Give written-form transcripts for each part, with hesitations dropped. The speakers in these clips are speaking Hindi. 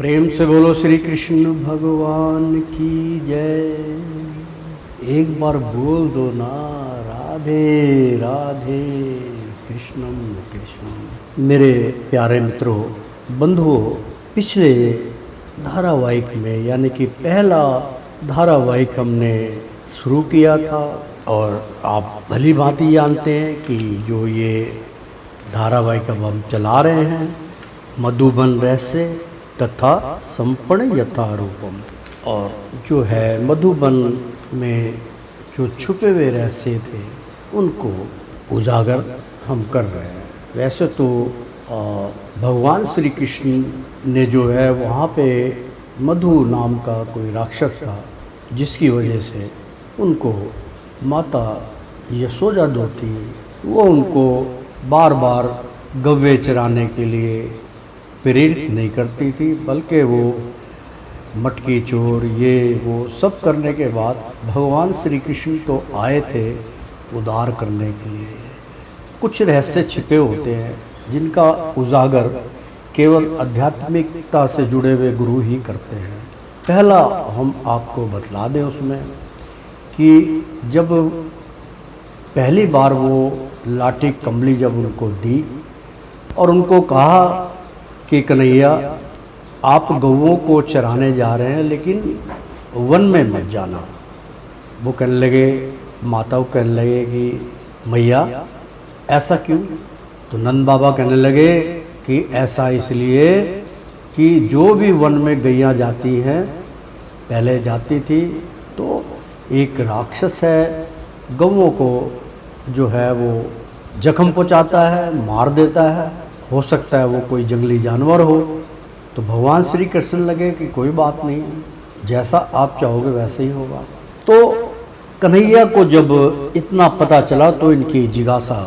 प्रेम से बोलो श्री कृष्ण भगवान की जय। एक बार बोल दो ना, राधे राधे कृष्णम कृष्णम। मेरे प्यारे मित्रों, बंधुओं, पिछले धारावाहिक में यानी कि पहला धारावाहिक हमने शुरू किया था और आप भली भांति जानते हैं कि जो ये धारावाहिक अब हम चला रहे हैं, मधुबन रहस्य तथा संपन्न यथारूपम। और जो है मधुबन में जो छुपे हुए रहस्य थे उनको उजागर हम कर रहे हैं। वैसे तो भगवान श्री कृष्ण ने जो है वहाँ पे मधु नाम का कोई राक्षस था, जिसकी वजह से उनको माता यशोदा जो थी वो उनको बार बार गव्वे चराने के लिए प्रेरित नहीं करती थी, बल्कि वो मटकी चोर ये वो सब करने के बाद भगवान श्री कृष्ण तो आए थे उद्धार करने के लिए। कुछ रहस्य छिपे होते हैं जिनका उजागर केवल आध्यात्मिकता से जुड़े हुए गुरु ही करते हैं। पहला हम आपको बतला दें उसमें कि जब पहली बार वो लाठी कमली जब उनको दी और उनको कहा कि कन्हैया आप गौओं को चराने जा रहे हैं लेकिन वन में मत जाना। वो कहने लगे, माता को कहने लगे कि मैया ऐसा क्यों? तो नंद बाबा कहने लगे कि ऐसा इसलिए कि जो भी वन में गैया जाती हैं, पहले जाती थी तो एक राक्षस है, गौओं को जो है वो जख्म पहुंचाता है, मार देता है। हो सकता है वो कोई जंगली जानवर हो। तो भगवान श्री कृष्ण लगे कि कोई बात नहीं, जैसा आप चाहोगे वैसे ही होगा। तो कन्हैया को जब इतना पता चला तो इनकी जिज्ञासा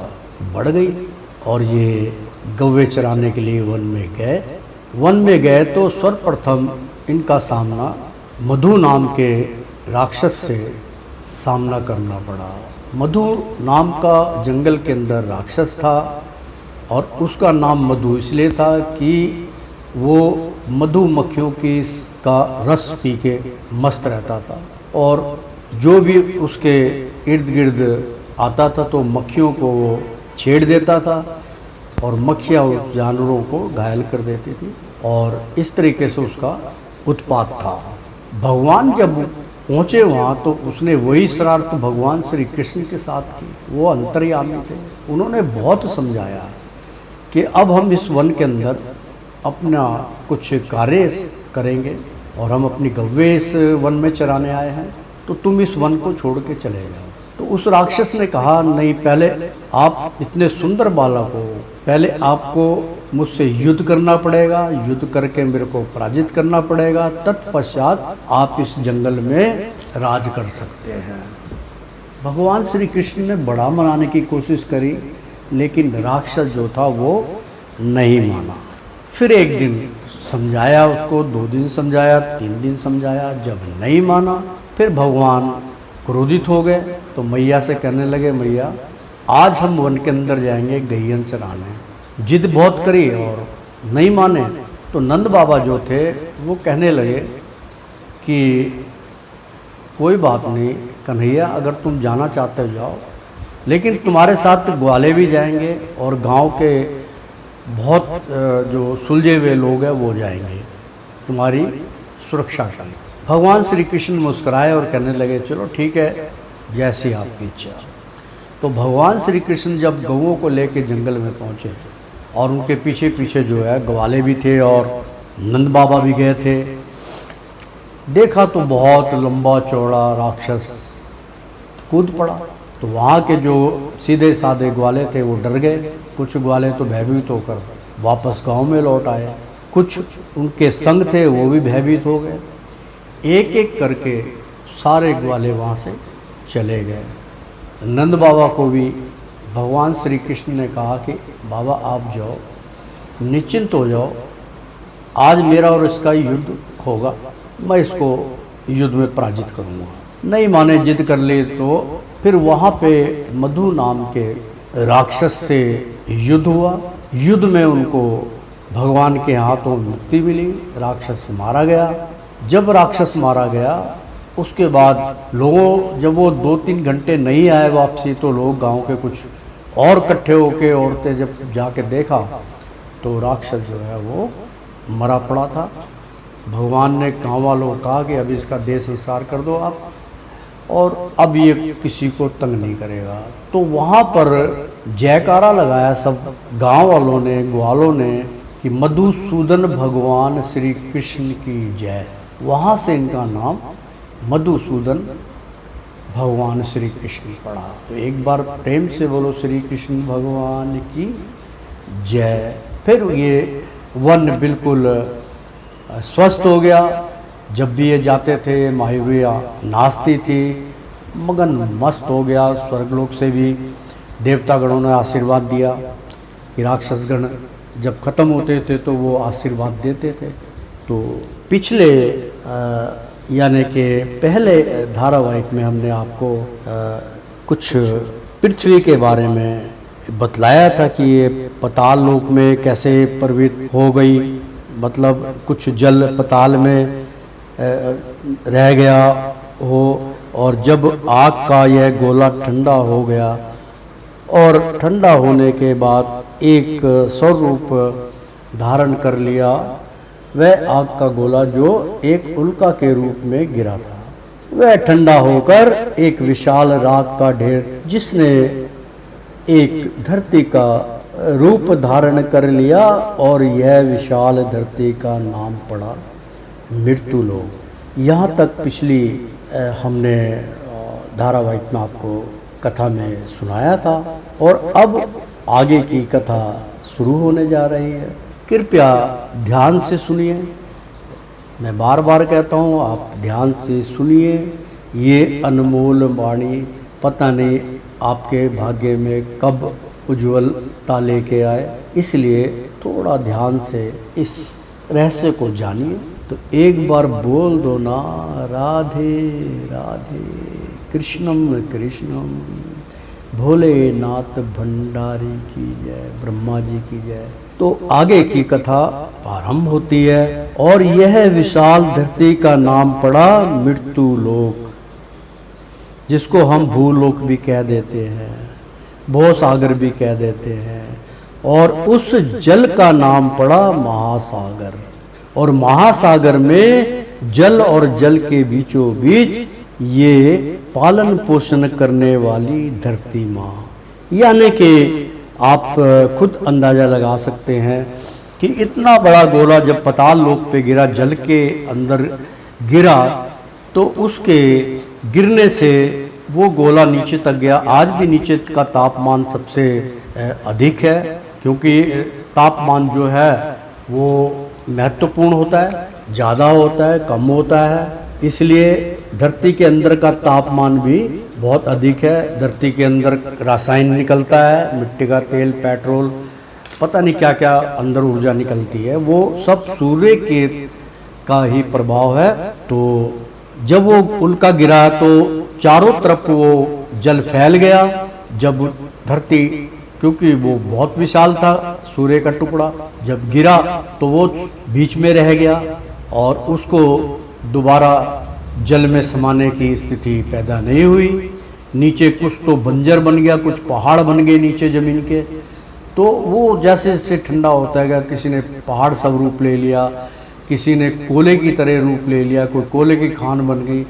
बढ़ गई और ये गौवे चराने के लिए वन में गए। वन में गए तो सर्वप्रथम इनका सामना मधु नाम के राक्षस से सामना करना पड़ा। मधु नाम का जंगल के अंदर राक्षस था और उसका नाम मधु इसलिए था कि वो मधुमक्खियों की का रस पी के मस्त रहता था और जो भी उसके इर्द गिर्द आता था तो मक्खियों को वो छेड़ देता था और मक्खियाँ उस जानवरों को घायल कर देती थी और इस तरीके से उसका उत्पात था। भगवान जब पहुँचे वहाँ तो उसने वही शरारत भगवान श्री कृष्ण के साथ की। वो अंतर्यामी थे, उन्होंने बहुत समझाया कि अब हम इस वन के अंदर अपना कुछ कार्य करेंगे और हम अपनी गव्वे इस वन में चराने आए हैं, तो तुम इस वन को छोड़ के चले जाओ। तो उस राक्षस ने कहा, नहीं, पहले आप इतने सुंदर बालक हो, पहले आपको मुझसे युद्ध करना पड़ेगा, युद्ध करके मेरे को पराजित करना पड़ेगा, तत्पश्चात आप इस जंगल में राज कर सकते हैं। भगवान श्री कृष्ण ने बड़ा मनाने की कोशिश करी लेकिन राक्षस जो था वो नहीं माना। फिर एक दिन समझाया उसको, 2 दिन समझाया, 3 दिन समझाया, जब नहीं माना फिर भगवान क्रोधित हो गए। तो मैया से कहने लगे, मैया आज हम वन के अंदर जाएंगे गैयन चराने। जिद बहुत करी और नहीं माने तो नंद बाबा जो थे वो कहने लगे कि कोई बात नहीं कन्हैया, अगर तुम जाना चाहते हो जाओ, लेकिन तुम्हारे साथ ग्वाले भी जाएंगे और गांव के बहुत जो सुलझे हुए लोग हैं वो जाएंगे तुम्हारी सुरक्षा के लिए। भगवान श्री कृष्ण मुस्कुराए और कहने लगे, चलो ठीक है, जैसी आपकी इच्छा। तो भगवान श्री कृष्ण जब गौओं को लेकर जंगल में पहुँचे और उनके पीछे पीछे जो है ग्वाले भी थे और नंद बाबा भी गए थे, देखा तो बहुत लंबा चौड़ा राक्षस कूद पड़ा। तो वहाँ के जो सीधे साधे ग्वाले थे वो डर गए, कुछ ग्वाले तो भयभीत होकर वापस गांव में लौट आए, कुछ उनके संग थे वो भी भयभीत हो गए। एक एक करके सारे ग्वाले वहाँ से चले गए। नंद बाबा को भी भगवान श्री कृष्ण ने कहा कि बाबा आप जाओ, निश्चिंत हो जाओ, आज मेरा और इसका युद्ध होगा, मैं इसको युद्ध में पराजित करूँगा। नहीं माने, जिद कर ली तो फिर वहाँ पे मधु नाम के राक्षस से युद्ध हुआ। युद्ध में उनको भगवान के हाथों मुक्ति मिली, राक्षस मारा गया। जब राक्षस मारा गया उसके बाद लोगों, जब वो 2-3 घंटे नहीं आए वापसी, तो लोग गांव के कुछ और इकट्ठे होके, औरतें जब जाके देखा तो राक्षस जो है वो मरा पड़ा था। भगवान ने गाँव वालों को कहा कि अब इसका देह संस्कार कर दो आप, और अब ये किसी को तंग नहीं करेगा। तो वहाँ पर जयकारा लगाया सब गांव वालों ने, ग्वालों ने, कि मधुसूदन भगवान श्री कृष्ण की जय। वहाँ से इनका नाम मधुसूदन भगवान श्री कृष्ण पड़ा। तो एक बार प्रेम से बोलो श्री कृष्ण भगवान की जय। फिर ये वन बिल्कुल स्वस्थ हो गया। जब भी ये जाते थे मायूरिया नाचती थी, मगन मस्त हो गया। स्वर्गलोक से भी देवतागणों ने आशीर्वाद दिया कि राक्षसगण जब खत्म होते थे तो वो आशीर्वाद देते थे। तो पिछले यानी कि पहले धारावाहिक में हमने आपको कुछ पृथ्वी के बारे में बतलाया था कि ये पाताल लोक में कैसे प्रवृत्त हो गई, मतलब कुछ जल पाताल में रह गया हो, और जब आग का यह गोला ठंडा हो गया, और ठंडा होने के बाद एक स्वरूप धारण कर लिया, वह आग का गोला जो एक उल्का के रूप में गिरा था, वह ठंडा होकर एक विशाल राख का ढेर, जिसने एक धरती का रूप धारण कर लिया, और यह विशाल धरती का नाम पड़ा मृत्यु लोक। यहाँ तक पिछली हमने धारावाहिक में आपको कथा में सुनाया था, और अब आगे की कथा शुरू होने जा रही है। कृपया ध्यान से सुनिए। मैं बार बार कहता हूँ, आप ध्यान से सुनिए। ये अनमोल वाणी पता नहीं आपके भाग्य में कब उज्ज्वलता लेके आए, इसलिए थोड़ा ध्यान से इस रहस्य को जानिए। तो एक बार बोल दो ना, राधे राधे कृष्णम कृष्णम, भोलेनाथ भंडारी की जय, ब्रह्मा जी की जय। तो आगे की कथा प्रारंभ होती है, और यह विशाल धरती का नाम पड़ा मृत्यु लोक, जिसको हम भूलोक भी कह देते हैं, भवसागर भी कह देते हैं। और उस जल का नाम पड़ा महासागर, और महासागर में जल और जल के बीचों बीच ये पालन पोषण करने वाली धरती माँ। यानी कि आप खुद अंदाज़ा लगा सकते हैं कि इतना बड़ा गोला जब पाताल लोक पे गिरा, जल के अंदर गिरा, तो उसके गिरने से वो गोला नीचे तक गया। आज भी नीचे का तापमान सबसे अधिक है, क्योंकि तापमान जो है वो महत्वपूर्ण होता है, ज़्यादा होता है, कम होता है, इसलिए धरती के अंदर का तापमान भी बहुत अधिक है। धरती के अंदर रासायन निकलता है, मिट्टी का तेल, पेट्रोल, पता नहीं क्या क्या अंदर ऊर्जा निकलती है, वो सब सूर्य के का ही प्रभाव है। तो जब वो उल्का गिरा तो चारों तरफ वो जल फैल गया। जब धरती, क्योंकि वो बहुत विशाल था सूर्य का टुकड़ा, जब गिरा तो वो बीच में रह गया, और उसको दोबारा जल में समाने की स्थिति पैदा नहीं हुई। नीचे कुछ तो बंजर बन गया, कुछ पहाड़ बन गए नीचे ज़मीन के। तो वो जैसे जैसे ठंडा होता है, किसी ने पहाड़ सब रूप ले लिया, किसी ने कोले की तरह रूप ले लिया, कोई कोले की खान बन गई।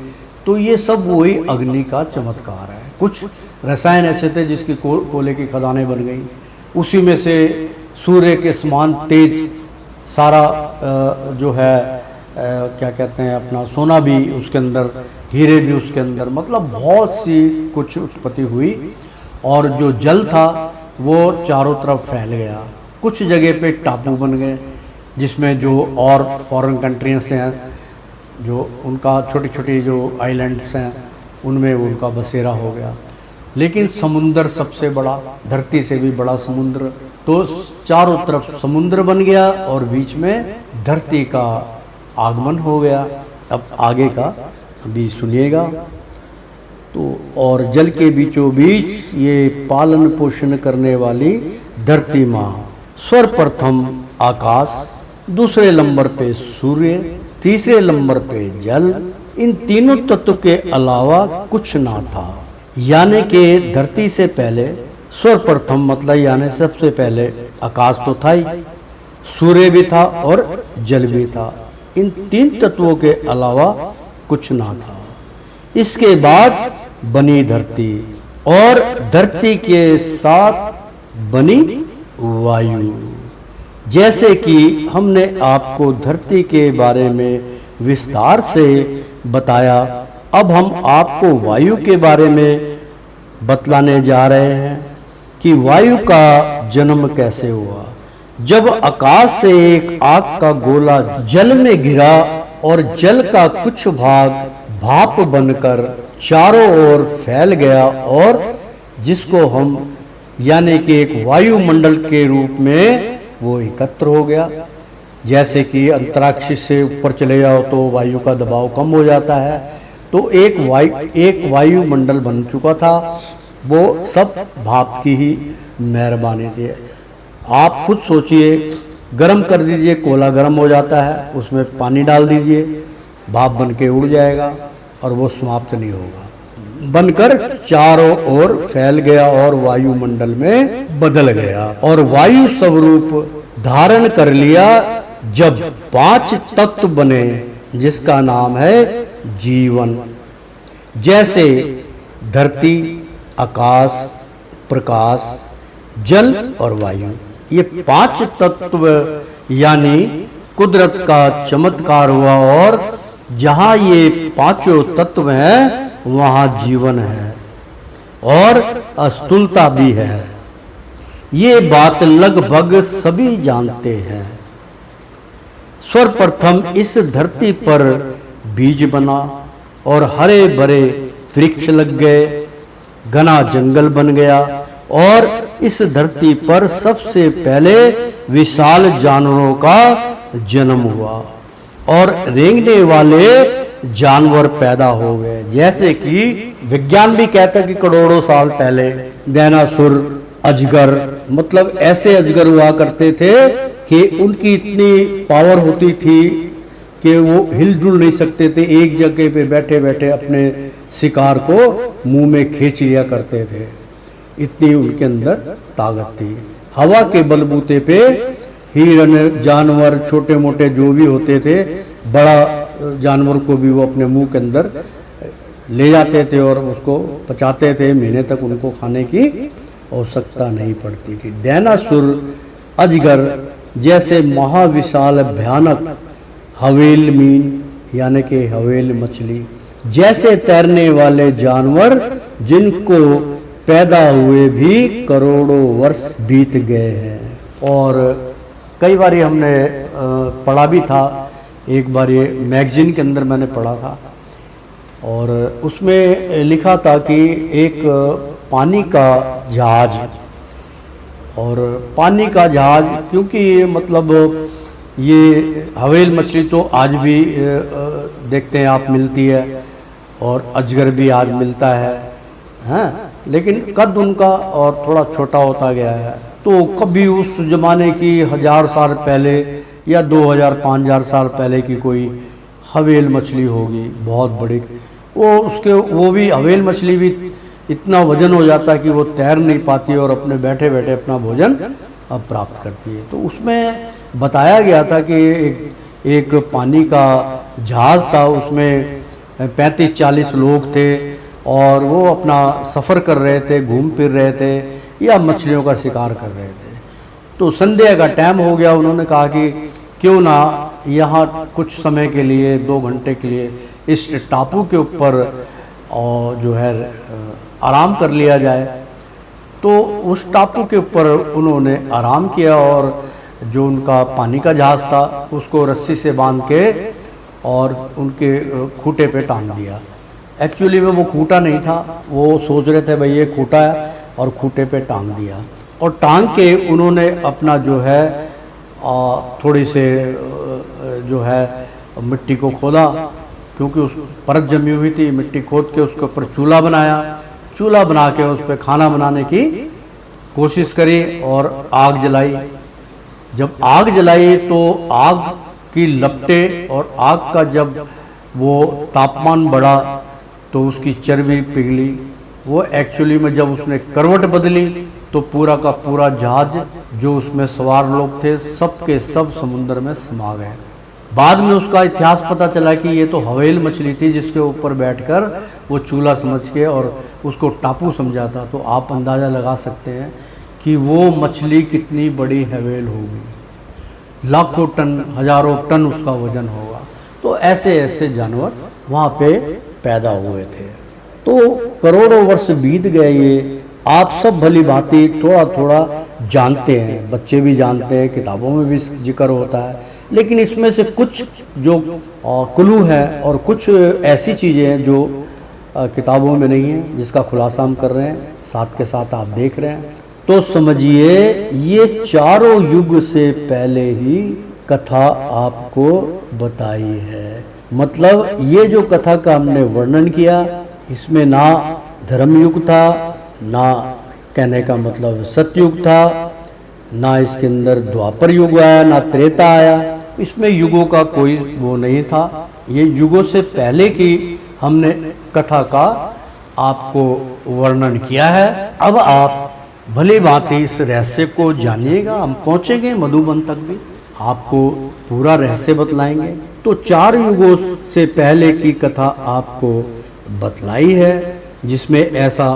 तो ये सब वही अग्नि का चमत्कार है। कुछ रसायन ऐसे थे जिसकी कोले की खदानें बन गई, उसी में से सूर्य के समान तेज सारा जो है क्या कहते हैं अपना सोना भी उसके अंदर, हीरे भी उसके अंदर, मतलब बहुत सी कुछ उत्पत्ति हुई। और जो जल था वो चारों तरफ फैल गया। कुछ जगह पे टापू बन गए, जिसमें जो और फॉरेन कंट्रीज से हैं, जो उनका छोटी छोटी जो आइलैंड्स हैं, उनमें उनका बसेरा हो गया। लेकिन समुंदर सबसे बड़ा, धरती से भी बड़ा समुद्र, तो चारों तरफ समुद्र बन गया और बीच में धरती का आगमन हो गया। अब आगे का अभी सुनिएगा। तो और जल के बीचों बीच ये पालन पोषण करने वाली धरती माँ सर्वप्रथम आकाश, दूसरे नंबर पे सूर्य, तीसरे नंबर पे जल। इन तीनों तत्व के अलावा कुछ ना था। यानी कि धरती से पहले सर्वप्रथम मतलब यानी सबसे पहले आकाश तो था ही, सूर्य भी था और जल भी था। इन तीन तत्वों के अलावा कुछ ना था। इसके बाद बनी धरती और धरती के साथ बनी वायु। जैसे कि हमने आपको धरती के बारे में विस्तार से बताया, अब हम आपको वायु के बारे में बतलाने जा रहे हैं कि वायु का जन्म कैसे हुआ। जब आकाश से एक आग का गोला जल में गिरा और जल का कुछ भाग भाप बनकर चारों ओर फैल गया और जिसको हम यानी कि एक वायुमंडल के रूप में वो एकत्र हो गया। जैसे कि अंतरिक्ष से ऊपर चले जाओ तो वायु का दबाव कम हो जाता है, तो एक वायुमंडल बन चुका था। वो सब भाप की ही मेहरबानी थी। आप खुद सोचिए, गर्म कर दीजिए, कोयला गर्म हो जाता है, उसमें पानी डाल दीजिए, भाप बन के उड़ जाएगा और वो समाप्त नहीं होगा, बनकर चारों ओर फैल गया और वायुमंडल में बदल गया और वायु स्वरूप धारण कर लिया जब 5 तत्व बने, जिसका नाम है जीवन। जैसे धरती, आकाश, प्रकाश, जल और वायु, ये 5 तत्व यानी कुदरत का चमत्कार हुआ और जहां ये पांचों तत्व हैं वहां जीवन है और स्थूलता भी है। ये बात लगभग सभी जानते हैं। सर्वप्रथम इस धरती पर बीज बना और हरे भरे वृक्ष लग गए, घना जंगल बन गया और इस धरती पर सबसे पहले विशाल जानवरों का जन्म हुआ और रेंगने वाले जानवर पैदा हो गए। जैसे कि विज्ञान भी कहता है कि करोड़ों साल पहले डायनासोर, अजगर, मतलब ऐसे अजगर हुआ करते थे कि उनकी इतनी पावर होती थी कि वो हिलजुल नहीं सकते थे, एक जगह पे बैठे बैठे अपने शिकार को मुंह में खींच लिया करते थे, इतनी उनके अंदर ताकत थी। हवा के बलबूते पे हिरण, जानवर, छोटे मोटे जो भी होते थे, बड़ा जानवर को भी वो अपने मुंह के अंदर ले जाते थे और उसको पचाते थे। महीने तक उनको खाने की आवश्यकता नहीं पड़ती थी। डायनासोर, अजगर जैसे महाविशाल भयानक हवेल मीन यानी कि हवेल मछली जैसे तैरने वाले जानवर जिनको पैदा हुए भी करोड़ों वर्ष बीत गए हैं। और कई बार हमने पढ़ा भी था, एक बार ये मैगजीन के अंदर मैंने पढ़ा था और उसमें लिखा था कि एक पानी का जहाज, और पानी का जहाज क्योंकि मतलब ये हवेल मछली तो आज भी देखते हैं आप मिलती है और अजगर भी आज मिलता है, हैं, लेकिन कद उनका और थोड़ा छोटा होता गया है। तो कभी उस ज़माने की 1000 साल पहले या 2000-5000 साल पहले की कोई हवेल मछली होगी बहुत बड़ी, वो भी हवेल मछली भी इतना वजन हो जाता है कि वो तैर नहीं पाती और अपने बैठे बैठे अपना भोजन प्राप्त करती है। तो उसमें बताया गया था कि एक पानी का जहाज़ था, उसमें 35-40 लोग थे और वो अपना सफ़र कर रहे थे, घूम फिर रहे थे या मछलियों का शिकार कर रहे थे। तो संध्या का टाइम हो गया, उन्होंने कहा कि क्यों ना यहाँ कुछ समय के लिए 2 घंटे के लिए इस टापू के ऊपर और जो है आराम कर लिया जाए। तो उस टापू के ऊपर उन्होंने आराम किया और जो उनका पानी का जहाज़ था उसको रस्सी से बांध के और उनके खूंटे पे टांग दिया। एक्चुअली में वो खूंटा नहीं था, वो सोच रहे थे भाई ये खूंटा है और खूंटे पे टांग दिया और टांग के उन्होंने अपना जो है थोड़ी से जो है मिट्टी को खोदा, क्योंकि उस परत जमी हुई थी, मिट्टी खोद के उसके ऊपर चूल्हा बनाया, चूल्हा बना के उस पर खाना बनाने की कोशिश करी और आग जलाई। जब आग जलाई तो आग की लपटें और आग का जब वो तापमान बढ़ा तो उसकी चर्बी पिघली। वो एक्चुअली में जब उसने करवट बदली तो पूरा का पूरा जहाज जो उसमें सवार लोग थे सब के सब समुद्र में समा गए। बाद में उसका इतिहास पता चला कि ये तो हवेल मछली थी जिसके ऊपर बैठकर वो चूल्हा समझ के और उसको टापू समझा था। तो आप अंदाज़ा लगा सकते हैं कि वो मछली कितनी बड़ी हवेल होगी, लाखों टन हजारों टन उसका वजन होगा। तो ऐसे ऐसे जानवर वहाँ पे पैदा हुए थे। तो करोड़ों वर्ष बीत गए, ये आप सब भली भांति थोड़ा थोड़ा जानते हैं, बच्चे भी जानते हैं, किताबों में भी जिक्र होता है। लेकिन इसमें से कुछ जो क्लू है और कुछ ऐसी चीज़ें हैं जो किताबों में नहीं है, जिसका खुलासा हम कर रहे हैं, साथ के साथ आप देख रहे हैं। तो समझिए ये चारों युग से पहले ही कथा आपको बताई है। मतलब ये जो कथा का हमने वर्णन किया, इसमें ना धर्मयुग था, ना कहने का मतलब सतयुग था, ना इसके अंदर द्वापर युग आया, ना त्रेता आया। इसमें युगों का कोई वो नहीं था। ये युगों से पहले की हमने कथा का आपको वर्णन किया है। अब आप भली भांति इस रहस्य को जानिएगा। हम पहुंचेंगे मधुबन तक भी, आपको पूरा रहस्य बतलाएंगे। तो 4 युगों से पहले की कथा आपको बतलाई है, जिसमें ऐसा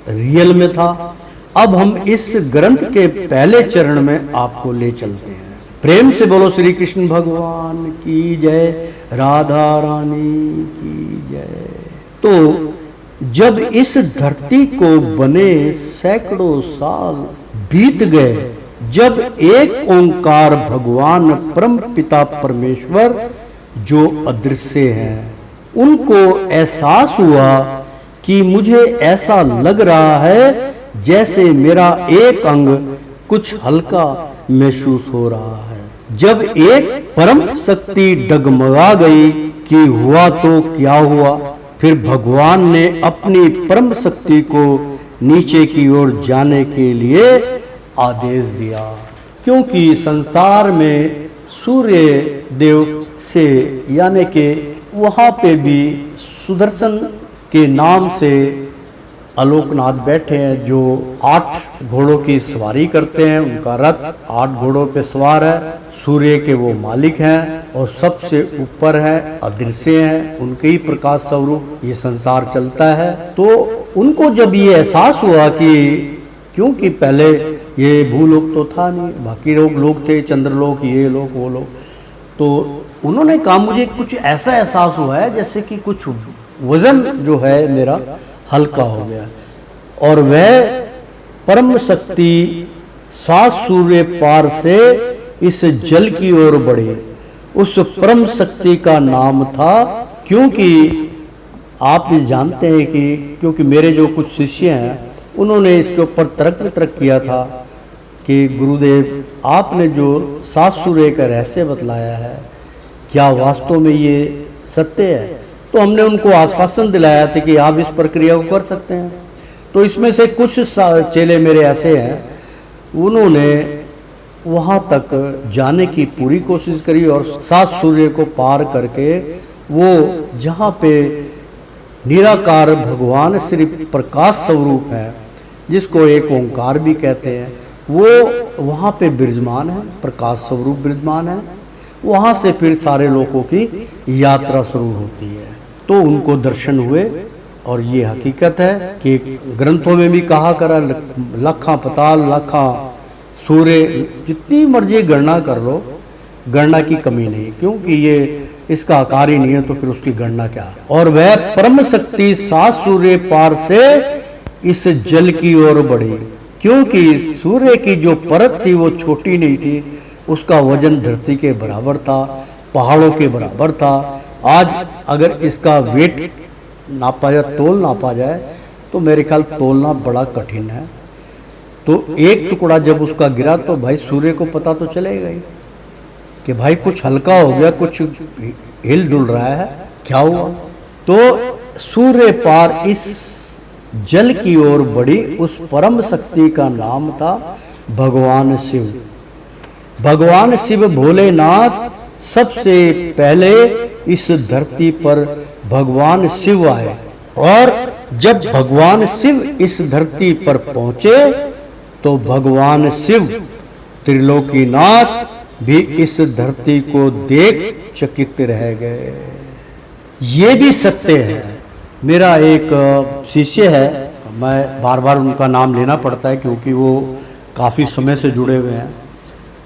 रियल में था। अब हम इस ग्रंथ के पहले चरण में आपको ले चलते हैं। प्रेम से बोलो श्री कृष्ण भगवान की जय, राधा रानी की जय। तो जब इस धरती को बने सैकड़ों साल बीत गए, जब एक ओंकार भगवान परम पिता परमेश्वर जो अदृश्य हैं, उनको एहसास हुआ कि मुझे ऐसा लग रहा है जैसे मेरा एक अंग कुछ हल्का महसूस हो रहा है। जब एक परम शक्ति डगमगा गई कि हुआ तो क्या हुआ, फिर भगवान ने अपनी परम शक्ति को नीचे की ओर जाने के लिए आदेश दिया, क्योंकि संसार में सूर्य देव से यानी कि वहाँ पे भी सुदर्शन के नाम से आलोकनाथ बैठे हैं, जो 8 घोड़ों की सवारी करते हैं। उनका रथ 8 घोड़ों पे सवार है। सूर्य के वो मालिक हैं और सबसे ऊपर है, अदृश्य हैं, उनके ही प्रकाश स्वरूप ये संसार चलता है। तो उनको जब ये एहसास हुआ कि क्योंकि पहले ये भूलोक तो था नहीं, बाकी लोग थे, चंद्रलोक, ये लोग वो लोग, तो उन्होंने कहा मुझे कुछ ऐसा एहसास हुआ है जैसे कि कुछ वजन जो है मेरा हल्का हो गया। और वह परम शक्ति 7 सूर्य पार से इस जल की ओर बढ़े। उस परम शक्ति का नाम था, क्योंकि आप जानते हैं कि क्योंकि मेरे जो कुछ शिष्य हैं उन्होंने इसके ऊपर तर्क वितर्क किया था कि गुरुदेव आपने जो 7 सूर्य का रहस्य बतलाया है, क्या वास्तव में ये सत्य है? तो हमने उनको आश्वासन दिलाया था कि आप इस प्रक्रिया को कर सकते हैं। तो इसमें से कुछ चेले मेरे ऐसे हैं, उन्होंने वहाँ तक जाने की पूरी कोशिश करी और 7 सूर्य को पार करके वो जहाँ पे निराकार भगवान श्री प्रकाश स्वरूप है, जिसको एक ओंकार भी कहते हैं, वो वहाँ पे विराजमान है, प्रकाश स्वरूप विराजमान है। वहाँ से फिर सारे लोगों की यात्रा शुरू होती है। तो उनको दर्शन हुए। और ये हकीकत है कि ग्रंथों में भी कहा करा, लखा पताल लखा सूर्य, जितनी मर्जी गणना कर लो, गणना की कमी नहीं, क्योंकि ये इसका आकार ही नहीं है तो फिर उसकी गणना क्या है। और वह परम शक्ति 7 सूर्य पार से इस जल की ओर बढ़ी, क्योंकि सूर्य की जो परत थी वो छोटी नहीं थी, उसका वजन धरती के बराबर था, पहाड़ों के बराबर था। आज अगर इसका वेट नापा जाए, तोल नापा जाए, तो मेरे ख्याल तोलना बड़ा कठिन है। तो एक टुकड़ा जब उसका गिरा तो भाई सूर्य को पता तो चलेगा ही कि भाई कुछ हल्का हो गया, कुछ हिल डुल रहा है, क्या हुआ। तो सूर्य पार इस जल की ओर बढ़ी। उस परम शक्ति का नाम था भगवान शिव, भगवान शिव भोलेनाथ सबसे पहले इस धरती पर भगवान शिव आए, और जब भगवान शिव इस धरती पर पहुंचे तो भगवान शिव त्रिलोकीनाथ भी इस धरती को देख चकित रह गए। ये भी सत्य है। मेरा एक शिष्य है, मैं बार बार उनका नाम लेना पड़ता है क्योंकि वो काफ़ी समय से जुड़े हुए हैं,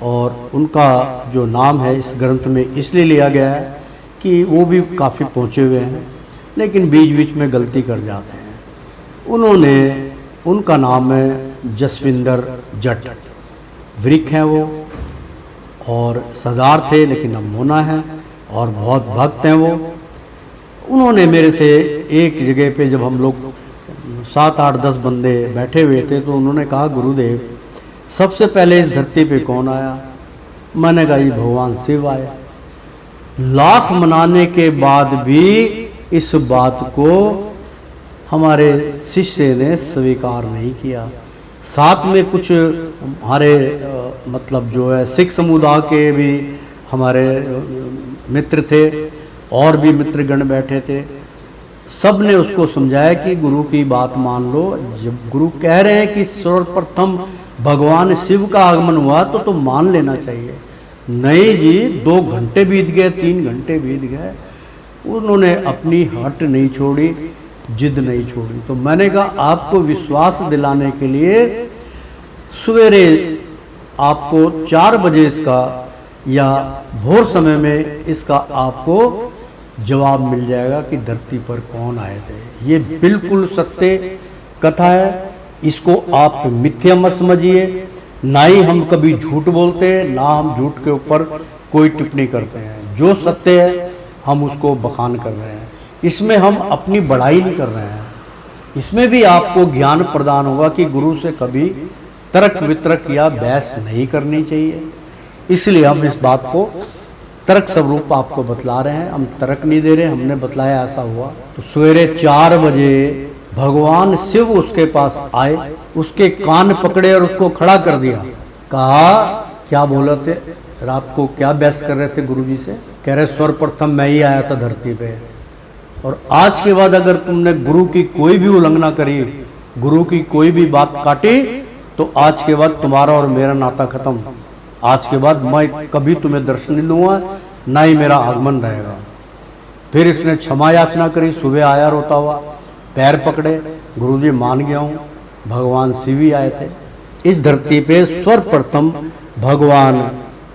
और उनका जो नाम है इस ग्रंथ में इसलिए लिया गया है कि वो भी काफ़ी पहुँचे हुए हैं, लेकिन बीच बीच में गलती कर जाते हैं। उनका नाम है जसविंदर जट। वृक्ष हैं वो, और सरदार थे लेकिन अब मोना है, और बहुत भक्त हैं वो। उन्होंने मेरे से एक जगह पे जब हम लोग 7, 8, 10 बंदे बैठे हुए थे तो उन्होंने कहा, गुरुदेव सबसे पहले इस धरती पे कौन आया? मैंने कहा, ये भगवान शिव आए। लाख मनाने के बाद भी इस बात को हमारे शिष्य ने स्वीकार नहीं किया। साथ में कुछ हमारे मतलब जो है सिख समुदाय के भी हमारे मित्र थे, और भी मित्रगण बैठे थे। सब ने उसको समझाया कि गुरु की बात मान लो। जब गुरु कह रहे हैं कि सर्वप्रथम भगवान शिव का आगमन हुआ तो मान लेना चाहिए। नहीं जी, 2 घंटे बीत गए, 3 घंटे बीत गए, उन्होंने अपनी हट नहीं छोड़ी, जिद नहीं छोड़ी। तो मैंने कहा, आपको विश्वास दिलाने के लिए सवेरे आपको 4 बजे इसका या भोर समय में इसका आपको जवाब मिल जाएगा कि धरती पर कौन आए थे। ये बिल्कुल सत्य कथा है, इसको आप मिथ्या मत समझिए। ना ही हम कभी झूठ बोलते हैं, ना हम झूठ के ऊपर कोई टिप्पणी करते हैं। जो सत्य है हम उसको बखान कर रहे हैं, इसमें हम अपनी बढ़ाई नहीं कर रहे हैं। इसमें भी आपको ज्ञान प्रदान होगा कि गुरु से कभी तर्क वितर्क या बहस नहीं करनी चाहिए। इसलिए हम इस बात को तर्क स्वरूप आपको बतला रहे हैं, हम तर्क नहीं दे रहे। हमने बतलाया ऐसा हुआ। तो सवेरे 4 बजे भगवान शिव उसके पास आए, उसके कान पकड़े और उसको खड़ा कर दिया। कहा, क्या बोले थे रात को, क्या बहस कर रहे थे गुरुजी से? कह रहे, सर्वप्रथम मैं ही आया था धरती पे, और आज के बाद अगर तुमने गुरु की कोई भी उल्लंघना करी, गुरु की कोई भी बात काटी, तो आज के बाद तुम्हारा और मेरा नाता खत्म। आज के बाद मैं कभी तुम्हें दर्शन नहीं दूंगा, ना ही मेरा आगमन रहेगा। फिर इसने क्षमा याचना करी। सुबह आया रोता हुआ, पैर पकड़े, गुरुजी मान गया हूँ। भगवान शिव ही आए थे इस धरती पे। सर्वप्रथम भगवान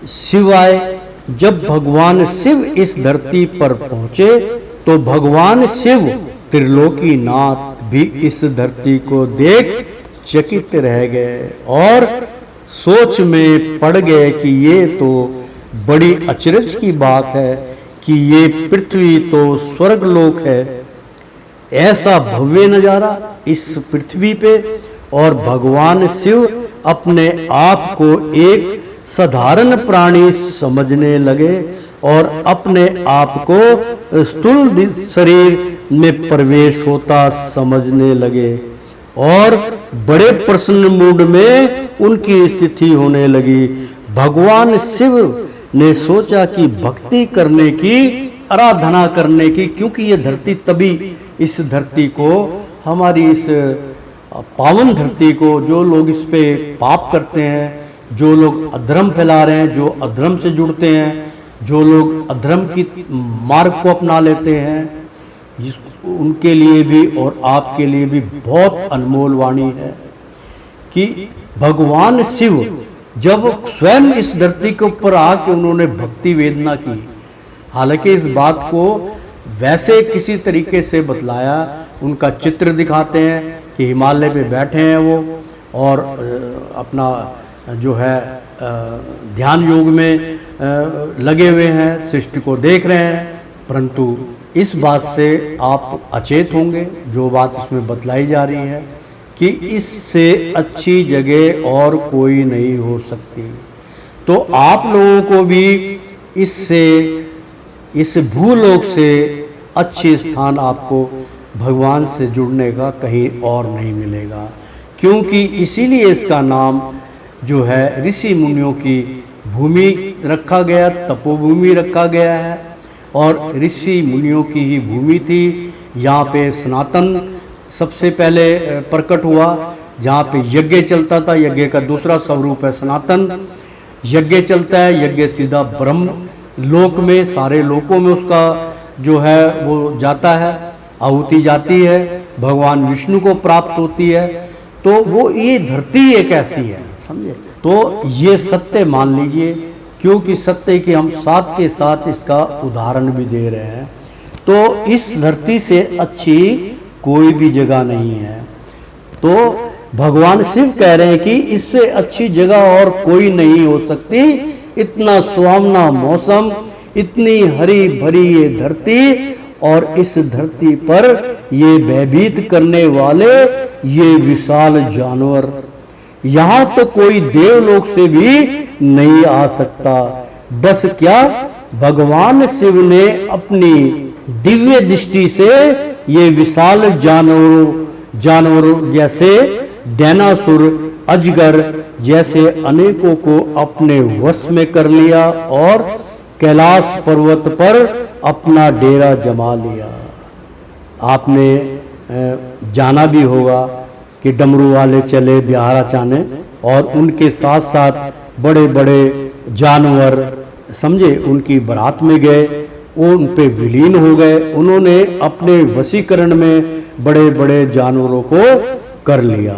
शिव आए। जब भगवान शिव इस धरती पर पहुंचे तो भगवान शिव त्रिलोकीनाथ भी इस धरती को देख चकित रह गए और सोच में पड़ गए कि ये तो बड़ी अचरज की बात है कि ये पृथ्वी तो स्वर्गलोक है। ऐसा भव्य नजारा इस पृथ्वी पे, और भगवान शिव अपने आप को एक साधारण प्राणी समझने लगे और अपने आप को स्थूल शरीर में प्रवेश होता समझने लगे, और बड़े प्रसन्न मूड में उनकी स्थिति होने लगी। भगवान शिव ने सोचा कि भक्ति करने की, आराधना करने की, क्योंकि ये धरती तभी, इस धरती को, हमारी इस पावन धरती को, जो लोग इस पे पाप करते हैं, जो लोग अधर्म फैला रहे हैं, जो अधर्म से जुड़ते हैं, जो लोग अधर्म की मार्ग को अपना लेते हैं, उनके लिए भी और आपके लिए भी बहुत अनमोल वाणी है कि भगवान शिव जब स्वयं इस धरती के ऊपर आके उन्होंने भक्ति वेदना की। हालांकि इस बात को वैसे किसी तरीके से बतलाया, उनका चित्र दिखाते हैं कि हिमालय पे बैठे हैं वो, और अपना जो है ध्यान योग में लगे हुए हैं, सृष्टि को देख रहे हैं। परंतु इस बात से आप अचेत होंगे, जो बात इसमें बतलाई जा रही है कि इससे अच्छी जगह और कोई नहीं हो सकती। तो आप लोगों को भी इससे, इस भूलोक से अच्छे स्थान आपको भगवान से जुड़ने का कहीं और नहीं मिलेगा, क्योंकि इसीलिए इसका नाम जो है ऋषि मुनियों की भूमि रखा गया, तपोभूमि रखा गया है और ऋषि मुनियों की ही भूमि थी। यहाँ पे सनातन सबसे पहले प्रकट हुआ, जहाँ पे यज्ञ चलता था। यज्ञ का दूसरा स्वरूप है सनातन। यज्ञ चलता है, यज्ञ सीधा ब्रह्म लोक में, सारे लोकों में उसका जो है वो जाता है, आहुति जाती है, भगवान विष्णु को प्राप्त होती है। तो वो ये धरती एक ऐसी है, समझे। तो ये सत्य मान लीजिए, क्योंकि सत्य कि हम साथ के साथ इसका उदाहरण भी दे रहे हैं। तो इस धरती से अच्छी कोई भी जगह नहीं है। तो भगवान शिव कह रहे हैं कि इससे अच्छी जगह और कोई नहीं हो सकती। इतना सुहावना मौसम, इतनी हरी भरी ये धरती, और इस धरती पर ये भयभीत करने वाले ये विशाल जानवर, यहाँ तो कोई देवलोक से भी नहीं आ सकता। बस क्या, भगवान शिव ने अपनी दिव्य दृष्टि से ये विशाल जानवरों जैसे डायनासोर, अजगर जैसे अनेकों को अपने वश में कर लिया और कैलाश पर्वत पर अपना डेरा जमा लिया। आपने जाना भी होगा कि डमरू वाले चले बिहार अचाने, और उनके साथ साथ बड़े बड़े जानवर, समझे, उनकी बारात में गए, वो उन पे विलीन हो गए। उन्होंने अपने वशीकरण में बड़े बड़े जानवरों को कर लिया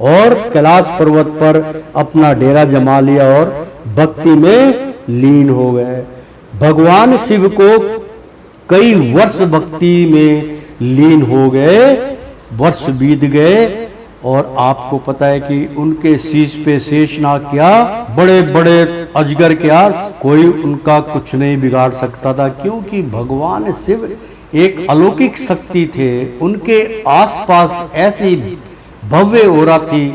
और कैलाश पर्वत पर अपना डेरा जमा लिया और भक्ति में लीन हो गए। भगवान शिव को कई वर्ष भक्ति में लीन हो गए, वर्ष बीत गए, और आपको पता है कि उनके शीश पे शेषनाग क्या, बड़े बड़े अजगर क्या, कोई उनका कुछ नहीं बिगाड़ सकता था, क्योंकि भगवान शिव एक अलौकिक शक्ति थे। उनके आसपास ऐसी भव्य ओरा थी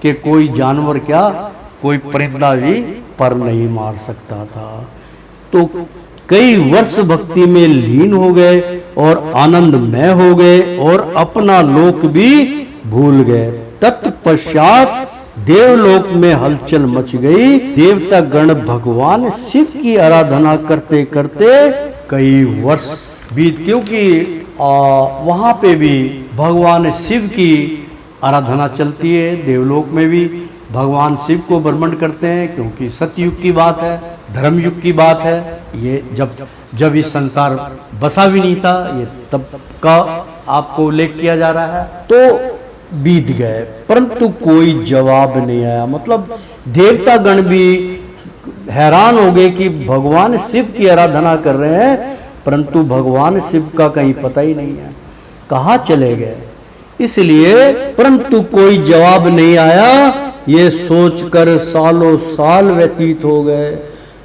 कि कोई जानवर क्या, कोई परिंदा भी पर नहीं मार सकता था। तो कई वर्ष भक्ति में लीन हो गए और आनंदमय हो गए और अपना लोक भी भूल गए। तत्पश्चात देवलोक में हलचल मच गई। देवता गण भगवान शिव की आराधना करते करते कई वर्ष बीत, क्योंकि वहां पे भी भगवान शिव की आराधना चलती है। देवलोक में भी भगवान शिव को भ्रमण करते हैं, क्योंकि सतयुग की बात है, धर्म युग की बात है। ये जब इस संसार बसा भी नहीं था, ये तब का आपको उल्लेख किया जा रहा है। तो बीत गए, परंतु कोई जवाब नहीं आया। मतलब देवता गण भी हैरान हो गए कि भगवान शिव की आराधना कर रहे हैं, परंतु भगवान शिव का कहीं पता ही नहीं है, कहाँ चले गए। इसलिए परंतु कोई जवाब नहीं आया। ये सोचकर सालों साल व्यतीत हो गए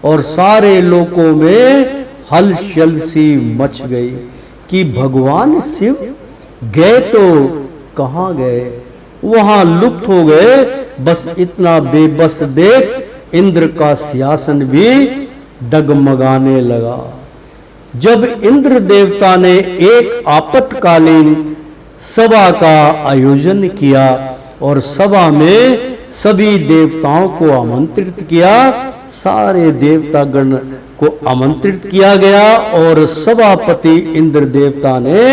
और सारे लोगों में हलचल सी मच गई कि भगवान शिव गए तो कहाँ गए, वहां लुप्त हो गए। बस इतना बेबस देख इंद्र का सिंहासन भी डगमगाने लगा। जब इंद्र देवता ने एक आपातकालीन सभा का आयोजन किया और सभा में सभी देवताओं को आमंत्रित किया, सारे देवता गण को आमंत्रित किया गया और सभापति इंद्र देवता ने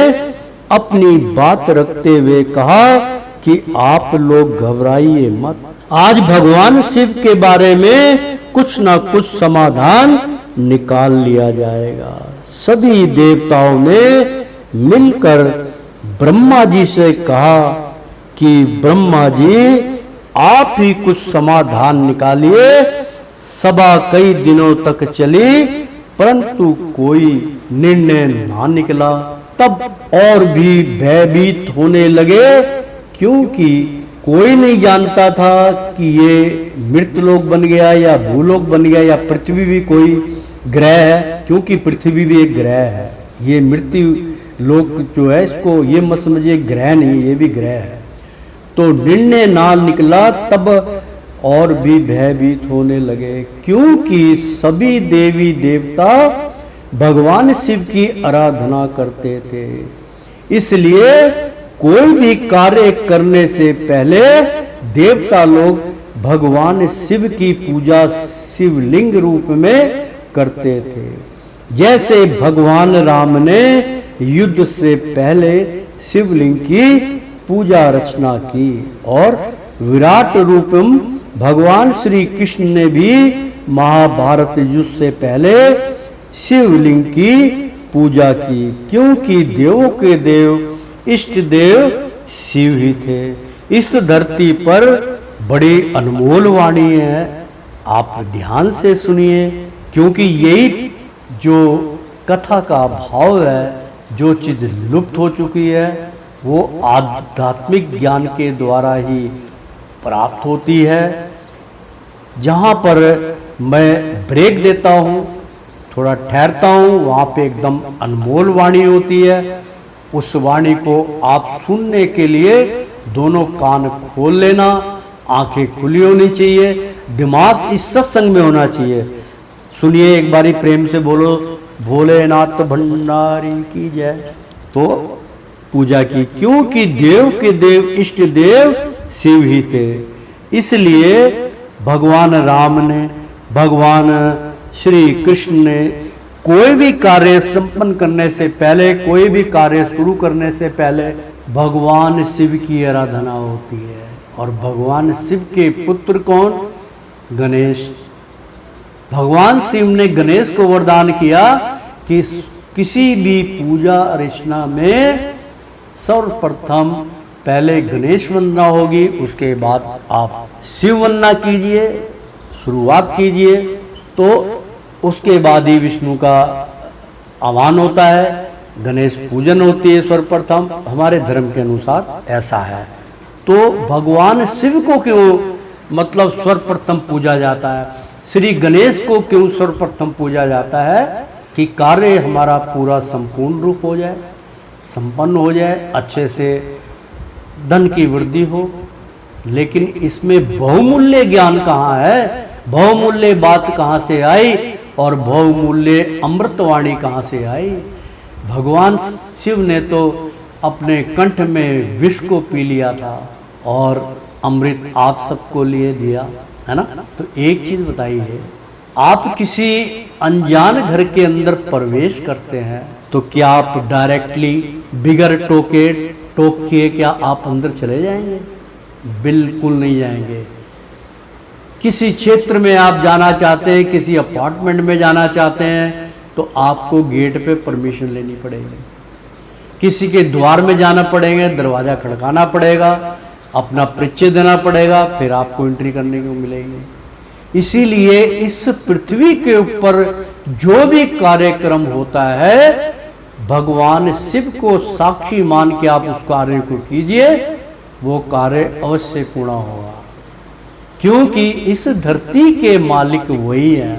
अपनी बात रखते हुए कहा कि आप लोग घबराइए मत, आज भगवान शिव के बारे में कुछ ना कुछ समाधान निकाल लिया जाएगा। सभी देवताओं ने मिलकर ब्रह्मा जी से कहा कि ब्रह्मा जी आप ही कुछ समाधान निकालिए। सभा कई दिनों तक चली, परंतु कोई निर्णय ना निकला। तब और भी भयभीत होने लगे, क्योंकि कोई नहीं जानता था कि ये मृतलोक बन गया या भूलोक बन गया या पृथ्वी भी कोई ग्रह है, क्योंकि पृथ्वी भी एक ग्रह है। ये मृत्यु लोक जो है, इसको ये मत समझिए ग्रह नहीं, ये भी ग्रह है। तो निर्णय ना निकला, तब और भी भयभीत होने लगे, क्योंकि सभी देवी देवता भगवान शिव की आराधना करते थे। इसलिए कोई भी कार्य करने से पहले देवता लोग भगवान शिव की पूजा शिवलिंग रूप में करते थे। जैसे भगवान राम ने युद्ध से पहले शिवलिंग की पूजा अर्चना की और विराट रूपम भगवान श्री कृष्ण ने भी महाभारत युद्ध से पहले शिवलिंग की पूजा की, क्योंकि देवों के देव इष्ट देव शिव ही थे। इस धरती पर बड़ी अनमोल वाणी है, आप ध्यान से सुनिए, क्योंकि यही जो कथा का भाव है, जो चीज लुप्त हो चुकी है वो आध्यात्मिक ज्ञान के द्वारा ही प्राप्त होती है। जहाँ पर मैं ब्रेक देता हूँ, थोड़ा ठहरता हूँ, वहाँ पे एकदम अनमोल वाणी होती है। उस वाणी को आप सुनने के लिए दोनों कान खोल लेना, आंखें खुली होनी चाहिए, दिमाग इस सत्संग में होना चाहिए। सुनिए एक बारी प्रेम से बोलो, भोलेनाथ भंडारी की जय। तो पूजा की, क्योंकि देव के देव इष्ट देव शिव ही थे। इसलिए भगवान राम ने, भगवान श्री कृष्ण ने कोई भी कार्य संपन्न करने से पहले, कोई भी कार्य शुरू करने से पहले भगवान शिव की आराधना होती है। और भगवान शिव के पुत्र कौन? गणेश। भगवान शिव ने गणेश को वरदान किया कि किसी भी पूजा अर्चना में सर्वप्रथम पहले गणेश वंदना होगी, उसके बाद आप शिव वंदना कीजिए, शुरुआत कीजिए, तो उसके बाद ही विष्णु का आह्वान होता है, गणेश पूजन होती है सर्वप्रथम। हमारे धर्म के अनुसार ऐसा है। तो भगवान शिव को क्यों मतलब सर्वप्रथम पूजा जाता है, श्री गणेश को क्यों सर्वप्रथम पूजा जाता है? कि कार्य हमारा पूरा संपूर्ण रूप हो जाए, संपन्न हो जाए, अच्छे से धन की वृद्धि हो। लेकिन इसमें बहुमूल्य ज्ञान कहाँ है, बहुमूल्य बात कहाँ से आई और बहुमूल्य अमृतवाणी कहाँ से आई? भगवान शिव ने तो अपने कंठ में विष को पी लिया था और अमृत आप सबको लिए दिया, है ना। तो एक चीज बताइए, आप किसी अनजान घर के अंदर प्रवेश करते हैं तो क्या आप डायरेक्टली बिगर टोक किए क्या आप अंदर चले जाएंगे? बिल्कुल नहीं जाएंगे। किसी क्षेत्र में आप जाना चाहते हैं, किसी अपार्टमेंट में जाना चाहते हैं, तो आपको गेट पे परमिशन लेनी पड़ेगी। किसी के द्वार में जाना पड़ेगा, दरवाजा खड़काना पड़ेगा, अपना परिचय देना पड़ेगा, फिर आपको एंट्री करने को मिलेगी। इसीलिए इस पृथ्वी के ऊपर जो भी कार्यक्रम होता है, भगवान शिव को साक्षी मान के आप उस कार्य को कीजिए, वो कार्य अवश्य पूर्ण होगा। क्योंकि इस धरती के मालिक वही है।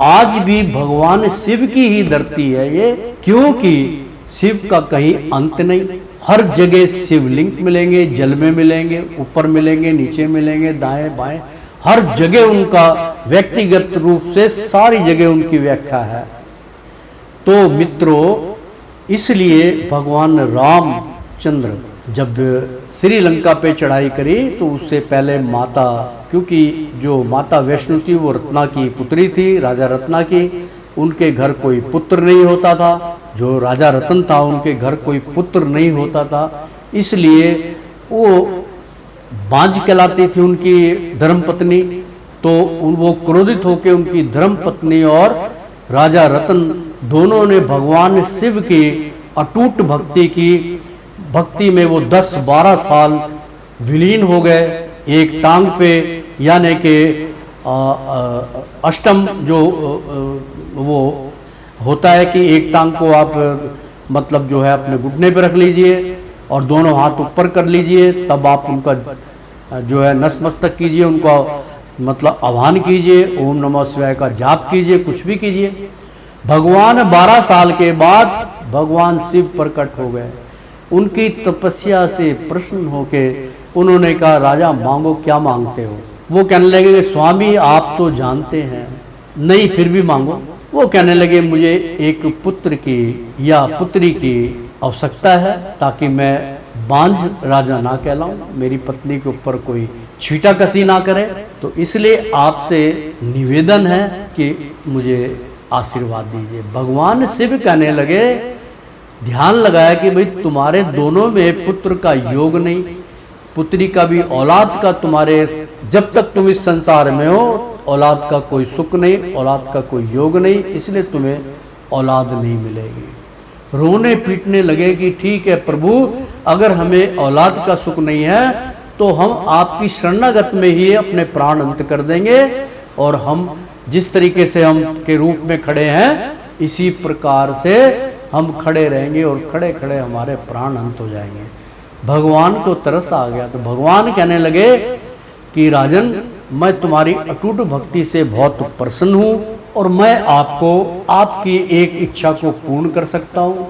आज भी भगवान शिव की ही धरती है ये, क्योंकि शिव का कहीं अंत नहीं। हर जगह शिवलिंग मिलेंगे, जल में मिलेंगे, ऊपर मिलेंगे, नीचे मिलेंगे, दाएं बाएं, हर जगह उनका व्यक्तिगत रूप से सारी जगह उनकी व्याख्या है। तो मित्रों, इसलिए भगवान रामचंद्र जब श्रीलंका पे चढ़ाई करी तो उससे पहले माता, क्योंकि जो माता वैष्णो थी वो रत्ना की पुत्री थी, राजा रत्ना की, उनके घर कोई पुत्र नहीं होता था। जो राजा रतन था उनके घर कोई पुत्र नहीं होता था, इसलिए वो बांझ कहलाती थी उनकी धर्मपत्नी। तो वो क्रोधित होकर उनकी धर्मपत्नी और राजा रतन दोनों ने भगवान शिव की अटूट भक्ति की। भक्ति में वो 10-12 साल विलीन हो गए। एक टांग पे, यानी कि अष्टम जो वो होता है कि एक टांग को आप मतलब जो है अपने घुटने पे रख लीजिए और दोनों हाथ ऊपर कर लीजिए, तब आप उनका जो है नतमस्तक कीजिए, उनका मतलब आह्वान कीजिए, ओम नमः शिवाय का जाप कीजिए, कुछ भी कीजिए। भगवान 12 साल के बाद भगवान शिव प्रकट हो गए। उनकी तपस्या से प्रसन्न होके उन्होंने कहा, राजा मांगो, क्या मांगते हो? वो कहने लगे, स्वामी आप तो जानते हैं। नहीं, फिर भी मांगो। वो कहने लगे, मुझे एक पुत्र की या पुत्री की आवश्यकता है ताकि मैं बांझ राजा ना कहलाऊं, मेरी पत्नी के ऊपर कोई छीटा कसी ना करे। तो इसलिए आपसे निवेदन है कि मुझे आशीर्वाद दीजिए। भगवान शिव कहने लगे, ध्यान लगाया कि भाई तुम्हारे दोनों में पुत्र का योग नहीं, पुत्री का भी औलाद का तुम्हारे, जब तक तुम इस संसार में हो औलाद का कोई सुख नहीं, औलाद का कोई योग नहीं, इसलिए तुम्हें औलाद नहीं मिलेगी। रोने पीटने लगे कि ठीक है प्रभु, अगर हमें औलाद का सुख नहीं है तो हम आपकी शरणागत में ही अपने प्राण अंत कर देंगे, और हम जिस तरीके से हम के रूप में खड़े हैं इसी प्रकार से हम खड़े रहेंगे और खड़े खड़े हमारे प्राण अंत हो जाएंगे। भगवान को तरस आ गया। तो भगवान कहने लगे कि राजन, मैं तुम्हारी अटूट भक्ति से बहुत प्रसन्न हूँ और मैं आपको आपकी एक इच्छा को पूर्ण कर सकता हूँ।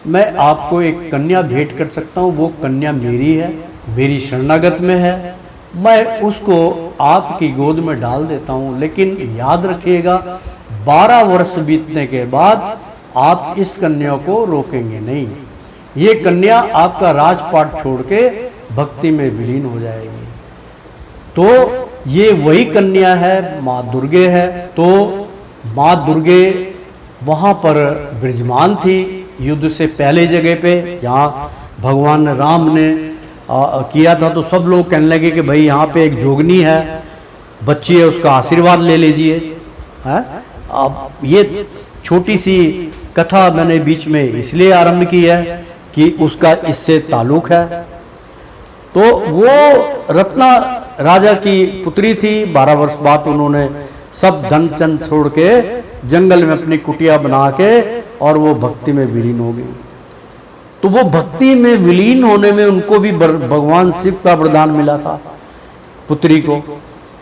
मैं आपको एक कन्या भेंट कर सकता हूँ। वो कन्या मेरी है, मेरी शरणागत में है, मैं उसको आपकी गोद में डाल देता हूँ। लेकिन याद रखिएगा, 12 वर्ष बीतने के बाद आप इस कन्या को रोकेंगे नहीं। ये कन्या आपका राजपाट छोड़ के भक्ति में विलीन हो जाएगी। तो ये वही कन्या है, माँ दुर्गे है। तो माँ दुर्गे वहाँ पर विराजमान थी, युद्ध से पहले जगह पे जहाँ भगवान राम ने किया था। तो सब लोग कहने लगे कि भाई यहाँ पे एक जोगनी है, बच्ची है, उसका आशीर्वाद ले लीजिए। अब ये छोटी सी कथा मैंने बीच में इसलिए आरंभ की है कि उसका इससे ताल्लुक है। तो वो रत्ना राजा की पुत्री थी। 12 वर्ष बाद उन्होंने सब धन चंद छोड़ के जंगल में अपनी कुटिया बना के और वो भक्ति में विलीन हो गई। तो वो भक्ति में विलीन होने में उनको भी भगवान शिव का वरदान मिला था पुत्री को।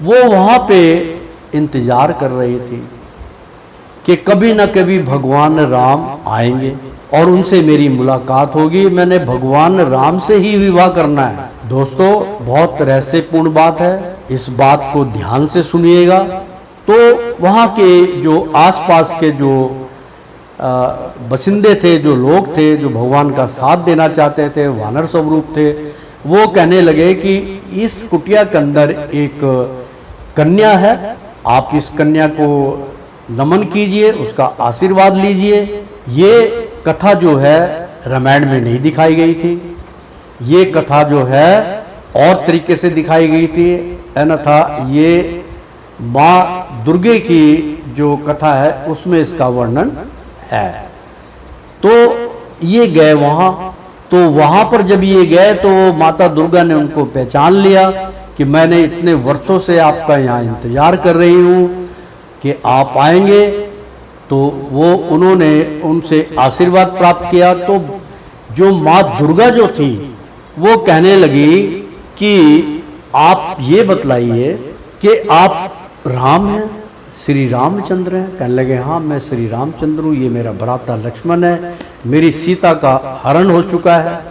वो वहां पे इंतजार कर रही थी कि कभी ना कभी भगवान राम आएंगे और उनसे मेरी मुलाकात होगी, मैंने भगवान राम से ही विवाह करना है। दोस्तों, बहुत रहस्यपूर्ण बात है, इस बात को ध्यान से सुनिएगा। तो वहाँ के जो आसपास के जो बसिंदे थे, जो लोग थे, जो भगवान का साथ देना चाहते थे, वानर स्वरूप थे, वो कहने लगे कि इस कुटिया के अंदर एक कन्या है, आप इस कन्या को नमन कीजिए, उसका आशीर्वाद लीजिए। ये कथा जो है रामायण में नहीं दिखाई गई थी, ये कथा जो है और तरीके से दिखाई गई थी। अन्यथा ये माँ दुर्गे की जो कथा है उसमें इसका वर्णन है। तो ये गए वहाँ, तो वहाँ पर जब ये गए तो माता दुर्गा ने उनको पहचान लिया कि मैंने इतने वर्षों से आपका यहाँ इंतजार कर रही हूँ कि आप आएंगे। तो वो उन्होंने उनसे आशीर्वाद प्राप्त किया। तो जो माँ दुर्गा जो थी वो कहने लगी कि आप ये बतलाइए कि आप राम हैं, श्री रामचंद्र हैं। कहने लगे हाँ, मैं श्री रामचंद्र हूँ, ये मेरा भ्राता लक्ष्मण है, मेरी सीता का हरण हो चुका है।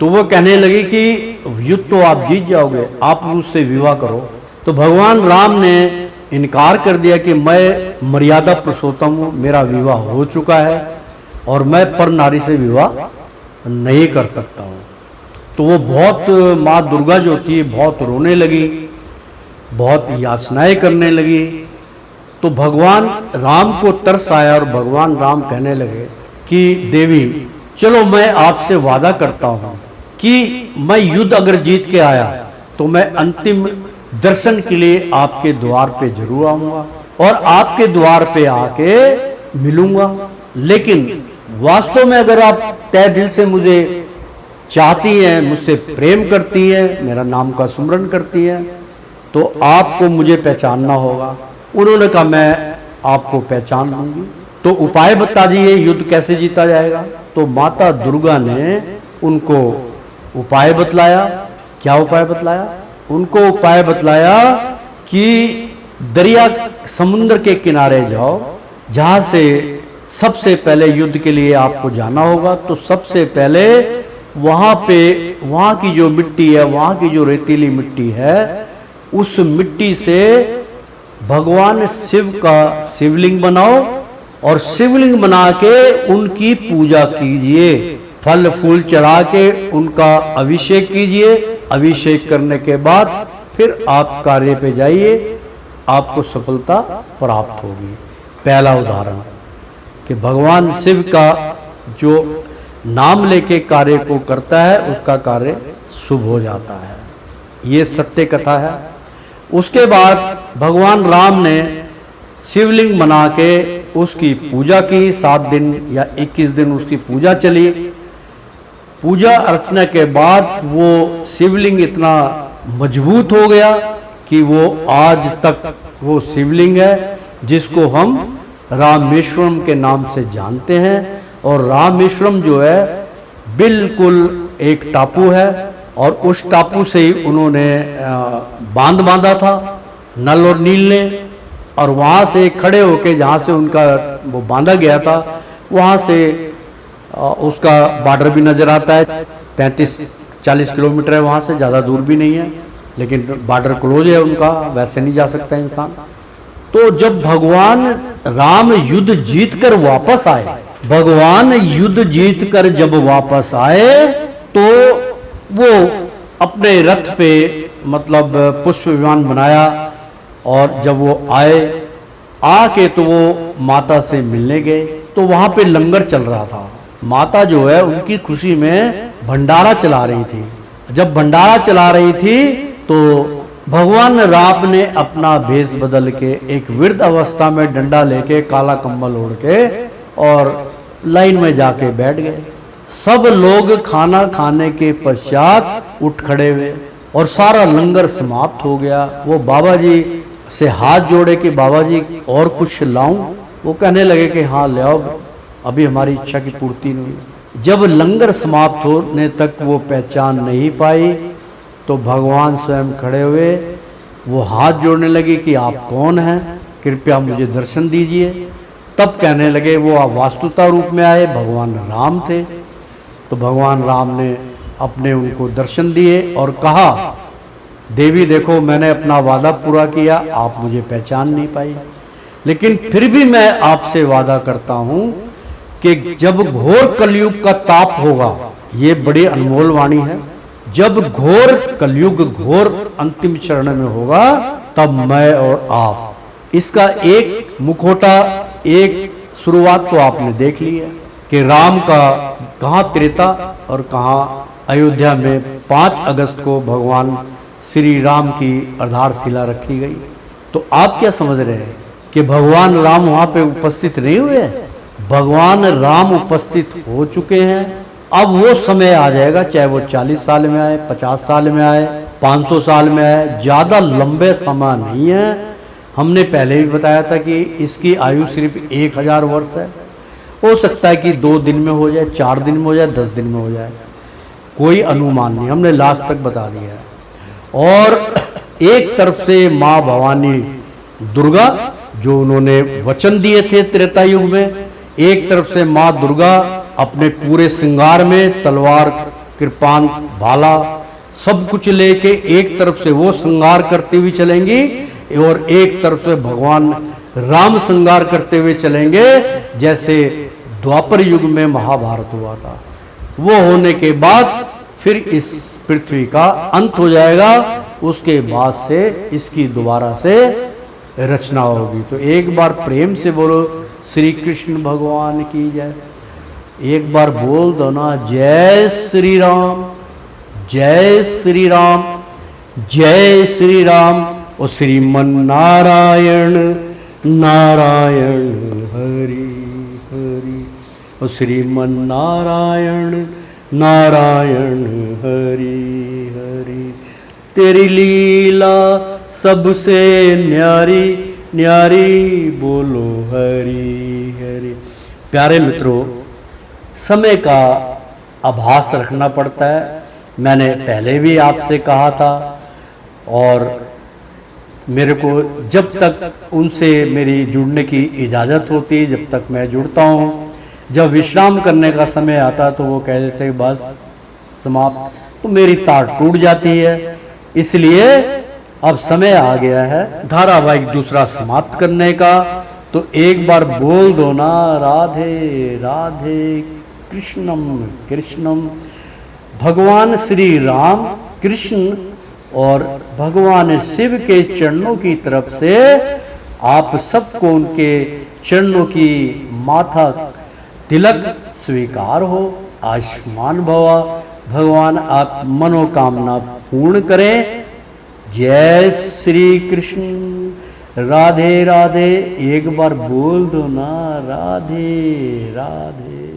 तो वो कहने लगी कि युद्ध तो आप जीत जाओगे, आप मुझसे विवाह करो। तो भगवान राम ने इनकार कर दिया कि मैं मर्यादा पुरुषोत्तम हूँ, मेरा विवाह हो चुका है और मैं पर नारी से विवाह नहीं कर सकता हूँ। तो वो बहुत, माँ दुर्गा जो थी बहुत रोने लगी, बहुत याचनाएं करने लगी। तो भगवान राम को तरस आया और भगवान राम कहने लगे कि देवी चलो, मैं आपसे वादा करता हूँ कि मैं युद्ध अगर जीत के आया तो मैं अंतिम दर्शन के लिए आपके द्वार पे जरूर आऊंगा और आपके द्वार पे आके मिलूंगा। लेकिन वास्तव में अगर आप तय दिल से मुझे चाहती हैं, मुझसे प्रेम करती हैं, मेरा नाम का सुमरन करती हैं, तो आपको मुझे पहचानना होगा। उन्होंने कहा मैं आपको पहचान लूंगी, तो उपाय बता दीजिए युद्ध कैसे जीता जाएगा। तो माता दुर्गा ने उनको उपाय बतलाया। क्या उपाय बतलाया? उनको उपाय बतलाया कि दरिया समुद्र के किनारे जाओ, जहाँ से सबसे पहले युद्ध के लिए आपको जाना होगा। तो सबसे पहले वहाँ पे, वहाँ की जो मिट्टी है, वहाँ की जो रेतीली मिट्टी है, उस मिट्टी से भगवान शिव का शिवलिंग बनाओ और शिवलिंग बना के उनकी पूजा कीजिए। फल फूल चढ़ा के उनका अभिषेक कीजिए। अभिषेक करने के बाद फिर आप कार्य पे जाइए, आपको सफलता प्राप्त होगी। पहला उदाहरण कि भगवान शिव का जो नाम लेके कार्य को करता है उसका कार्य शुभ हो जाता है, ये सत्य कथा है। उसके बाद भगवान राम ने शिवलिंग बना के उसकी पूजा की। 7 दिन या 21 दिन उसकी पूजा चली। पूजा अर्चना के बाद वो शिवलिंग इतना मजबूत हो गया कि वो आज तक वो शिवलिंग है जिसको हम रामेश्वरम के नाम से जानते हैं। और रामेश्वरम जो है बिल्कुल एक टापू है और उस टापू से ही उन्होंने बांध बांधा था, नल और नील ने। और वहाँ से खड़े होके जहाँ से उनका वो बांधा गया था वहाँ से उसका बॉर्डर भी नज़र आता है। 35-40 किलोमीटर है वहाँ से, ज़्यादा दूर भी नहीं है, लेकिन बॉर्डर क्लोज है उनका, वैसे नहीं जा सकता इंसान। तो जब भगवान राम युद्ध जीत कर वापस आए, भगवान युद्ध जीत कर जब वापस आए तो वो अपने रथ पे मतलब पुष्प विमान बनाया। और जब वो आए आके तो वो माता से मिलने गए तो वहाँ पे लंगर चल रहा था। माता जो है उनकी खुशी में भंडारा चला रही थी। जब भंडारा चला रही थी तो भगवान राम ने अपना भेष बदल के एक वृद्ध अवस्था में डंडा लेके काला कंबल ओढ़ के और लाइन में जाके बैठ गए। सब लोग खाना खाने के पश्चात उठ खड़े हुए और सारा लंगर समाप्त हो गया। वो बाबा जी से हाथ जोड़े कि बाबा जी और कुछ लाऊं? वो कहने लगे कि हाँ ले आओ, अभी हमारी इच्छा की पूर्ति नहीं हुई। जब लंगर समाप्त होने तक वो पहचान नहीं पाई तो भगवान स्वयं खड़े हुए, वो हाथ जोड़ने लगे कि आप कौन हैं, कृपया मुझे दर्शन दीजिए। तब कहने लगे, वो वास्तुता रूप में आए, भगवान राम थे। तो भगवान राम ने अपने उनको दर्शन दिए और कहा, देवी देखो मैंने अपना वादा पूरा किया, आप मुझे पहचान नहीं पाई, लेकिन फिर भी मैं आपसे वादा करता हूं कि जब घोर कलयुग का ताप होगा, ये बड़ी अनमोल वाणी है, जब घोर कलयुग घोर अंतिम चरण में होगा तब मैं और आप, इसका एक मुखौटा, एक शुरुआत तो आपने देख ली है कि राम का कहाँ त्रेता और कहाँ अयोध्या में 5 अगस्त को भगवान श्री राम की आधारशिला रखी गई। तो आप क्या समझ रहे हैं कि भगवान राम वहाँ पे उपस्थित नहीं हुए? भगवान राम उपस्थित हो चुके हैं। अब वो समय आ जाएगा, चाहे वो 40 साल में आए, 50 साल में आए, 500 साल में आए, ज़्यादा लंबे समय नहीं है। हमने पहले भी बताया था कि इसकी आयु सिर्फ 1000 वर्ष है। हो सकता है कि 2 दिन में हो जाए, 4 दिन में हो जाए, 10 दिन में हो जाए, कोई अनुमान नहीं, हमने लास्ट तक बता दिया है। और एक तरफ से माँ भवानी दुर्गा जो उन्होंने वचन दिए थे त्रेता युग में, एक तरफ से माँ दुर्गा अपने पूरे श्रृंगार में तलवार, कृपान, भाला सब कुछ लेके एक तरफ से वो श्रृंगार करते हुए चलेंगी और एक तरफ से भगवान राम श्रृंगार करते हुए चलेंगे, जैसे द्वापर युग में महाभारत हुआ था। वो होने के बाद फिर इस पृथ्वी का अंत हो जाएगा, उसके बाद से इसकी दोबारा से रचना होगी। तो एक बार प्रेम से बोलो श्री कृष्ण भगवान की जय। एक बार बोल दो ना, जय श्री राम, जय श्री राम, जय श्री राम। और श्रीमन नारायण नारायण हरि हरि, और श्रीमन नारायण नारायण हरि हरि। तेरी लीला सबसे न्यारी न्यारी, बोलो हरि हरि। प्यारे मित्रों, समय का आभास रखना पड़ता है। मैंने पहले भी आपसे कहा था और मेरे को जब तक उनसे मेरी जुड़ने की इजाज़त होती, जब तक मैं जुड़ता हूँ, जब विश्राम करने का समय आता तो वो कह देते हैं बस समाप्त, तो मेरी तार टूट जाती है। इसलिए अब समय आ गया है धारावाहिक दूसरा समाप्त करने का। तो एक बार बोल दो ना, राधे राधे कृष्णम कृष्णम। भगवान श्री राम कृष्ण और भगवान शिव के चरणों की तरफ से आप सबको उनके चरणों की माथा तिलक स्वीकार हो। आयुष्मान भवा। भगवान आप मनोकामना पूर्ण करें। जय श्री कृष्ण। राधे राधे। एक बार बोल दो ना, राधे राधे।